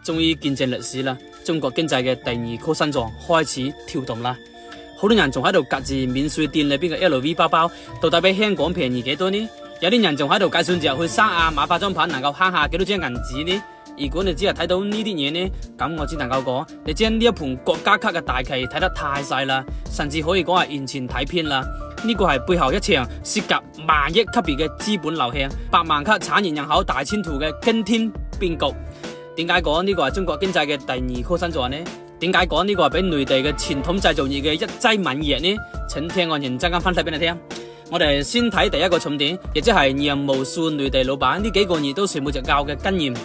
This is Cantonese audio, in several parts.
終於見證歷史啦！中國經濟嘅第二顆心臟開始跳動啦！好多人仲喺度隔住免稅店裏邊嘅 LV 包包，到底比香港便宜幾多呢？有啲人仲喺度計算着去三亞買化妝品能夠慳下幾多張銀紙呢？如果你只係睇到呢啲嘢呢，咁我只能夠講，你將呢一盤國家級嘅大棋睇得太細啦，甚至可以講係完全睇偏啦。呢個係背後一場涉及萬億級別嘅資本流向、百萬級產業人口大遷徙嘅驚天變局。點解講呢個係中國經濟嘅第二顆心臟呢？點解講呢個係俾內地嘅傳統製造業嘅一劑猛藥呢？請聽我認真咁分析俾你聽。我哋先睇第一個重點，亦即係讓無數內地老闆呢幾個月都睡冇着覺嘅經驗。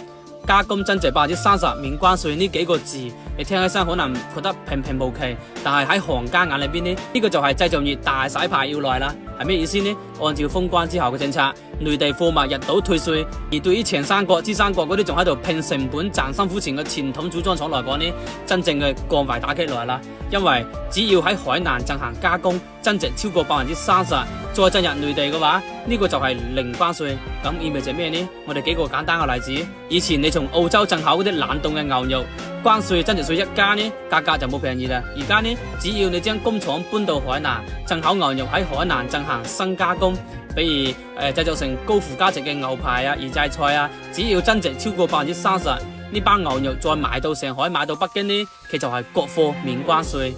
加工增值30%免關稅呢幾個字，你聽起身可能覺得平平無奇，但係喺行家眼裏邊呢，呢個就係製造業大洗牌要來啦。係咩意思呢？按照封關之後嘅政策，內地貨物入島退稅，而對於長三角、珠三角嗰啲仲喺度拼成本賺辛苦錢嘅傳統組裝廠來講呢，真正嘅降維打擊來啦。因為只要喺海南進行加工，增值超過30%，再進入內地嘅話，呢個就係零關稅。咁意味着咩呢？我哋幾個簡單嘅例子，以前你從澳洲進口嗰啲冷凍嘅牛肉，關稅增值稅一加呢，價格就冇便宜啦。而家呢，只要你將工廠搬到海南，進口牛肉喺海南進行新加工，比如製造成高附加值嘅牛排啊、預製菜啊，只要增值超過30%，呢班牛肉再賣到上海、賣到北京呢，佢就係國貨免關稅。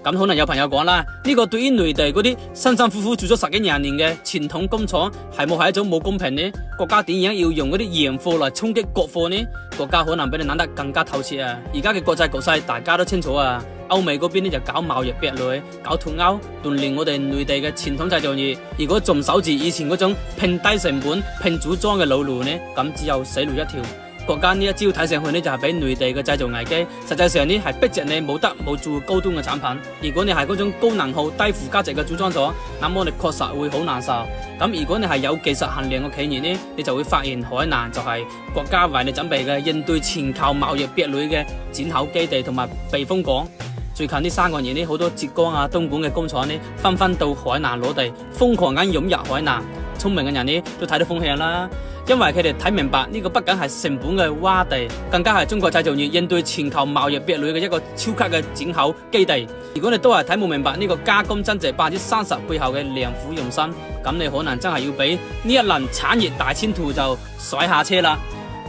咁可能有朋友講啦，呢個對於內地嗰啲辛辛苦苦做咗十幾廿年嘅傳統工廠，係冇係一種冇公平呢？國家點樣要用嗰啲洋貨嚟衝擊國貨呢？國家可能比你諗得更加透徹啊！而家嘅國際局勢大家都清楚啊，歐美嗰邊呢就搞貿易壁壘，搞脫歐，鍛煉我哋內地嘅傳統製造業。如果仲守住以前嗰種拼低成本、拼組裝嘅老路呢，咁只有死路一條。國家呢一招睇上去呢就係俾內地嘅製造危機，實際上呢係逼着你冇得冇做高端嘅產品。如果你係嗰種高能耗低附加值嘅組裝廠，那麼你確實會好難受。咁如果你係有技術含量嘅企業呢，你就會發現海南就係國家為你準備嘅應對全球貿易壁壘嘅轉口基地同埋避風港。最近呢3個月呢，好多浙江啊、東莞嘅工廠呢，紛紛到海南攞地，瘋狂咁湧入海南。聰明嘅人呢都睇到風向啦。因為佢哋睇明白呢個不僅係成本嘅窪地，更加係中國製造業應對全球貿易壁壘嘅一個超級嘅轉口基地。如果你都係睇冇明白呢個加工增值30%背後嘅良苦用心，咁你可能真係要俾呢一輪產業大遷徙就甩下車啦。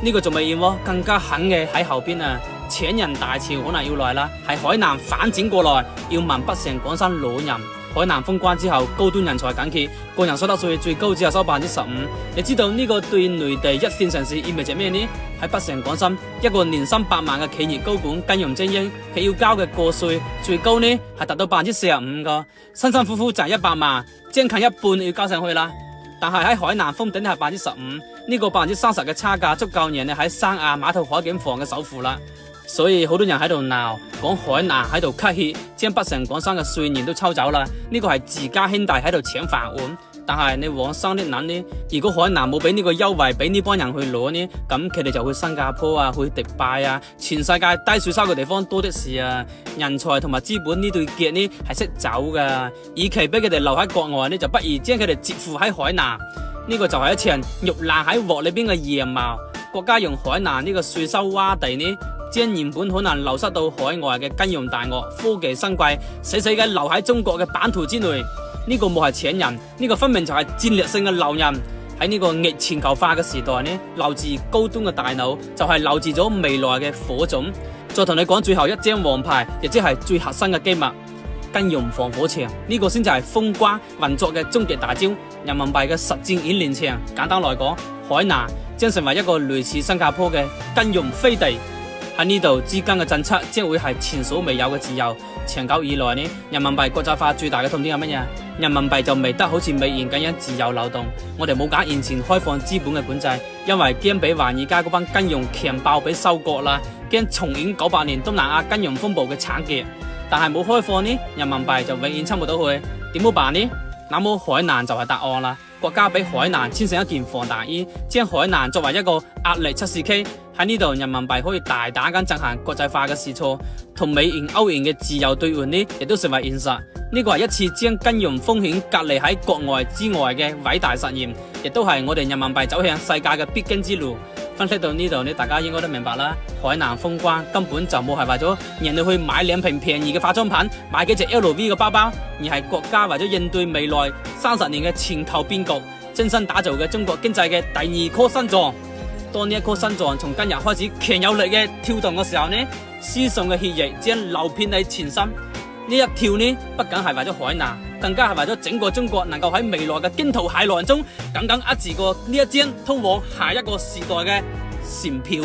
呢個仲未完喎，更加狠嘅喺後邊啊！搶人大潮可能要來啦，係海南反轉過來，要問北上廣深攞人。海南封關之後，高端人才緊缺，個人所得稅最高只係收15%。你知道呢個對內地一線城市意味着咩呢？喺北上廣深，一個年薪8萬嘅企業高管、金融精英，佢要交嘅個稅最高呢係達到45%噶，辛辛苦苦賺100萬，將近一半要交上去啦。但係喺海南封頂係15%，呢個30%嘅差價足夠讓你喺三亞碼頭海景房嘅首付啦。所以好多人喺度鬧，講海南喺度吸血，將北上廣深嘅稅源都抽走啦。呢個係自家兄弟喺度搶飯碗。但係你往深啲諗呢，如果海南冇俾呢個優惠俾呢幫人去攞呢，咁佢哋就去新加坡啊，去迪拜啊，全世界低稅收嘅地方多的是啊。人才同埋資本呢對腳呢係識走噶，與其俾佢哋留喺國外呢，就不如將佢哋折付喺海南。呢個就係一場肉爛喺鑊裏邊嘅羊毛。國家用海南呢個稅收窪地呢，將原本可能流失到海外嘅金融大鱷、科技新貴，死死嘅留喺中國嘅版圖之內。呢個冇係請人，呢個分明就係戰略性嘅留人。喺呢個逆全球化嘅時代呢，留住高端嘅大腦，就係留住咗未來嘅火種。再同你講最後一張王牌，亦即係最核心嘅機密，金融防火牆。呢個先至係封關運作嘅終極大招，人民幣嘅實戰演練場。簡單來講，海南將成為一個類似新加坡嘅金融飛地。喺呢度資金嘅政策將會係前所未有嘅自由。長久以來呢，人民幣國際化最大嘅痛點係乜嘢？人民幣就未得好似美元咁樣自由流動。我哋冇揀完全開放資本嘅管制，因為驚俾華爾街嗰班金融強爆俾收割啦，驚重演98年東南亞金融風暴嘅慘劇。但係冇開放呢，人民幣就永遠侵唔到去，點好辦呢？那麼海南就係答案啦。國家俾海南穿上一件防彈衣，將海南作為一個壓力測試區。喺呢度，人民幣可以大膽咁進行國際化嘅試錯，同美元、歐元嘅自由兌換呢，亦都成為現實。呢個係一次將金融風險隔離喺國外之外嘅偉大實驗，亦都係我哋人民幣走向世界嘅必經之路。分析到呢度，大家應該都明白啦。海南封關根本就冇係為咗人哋去買2瓶便宜嘅化妝品，買幾隻 LV 嘅包包，而係國家為咗應對未來30年嘅全球變局，精心打造嘅中國經濟嘅第2顆心臟。當呢一顆心臟從今日開始強有力嘅跳動嘅時候呢，輸送嘅血液將流遍你全身。呢一跳呢，不僅係為咗海南，更加係為咗整個中國能夠喺未來嘅驚濤駭浪中，緊緊握住過呢一張通往下一個時代嘅船票。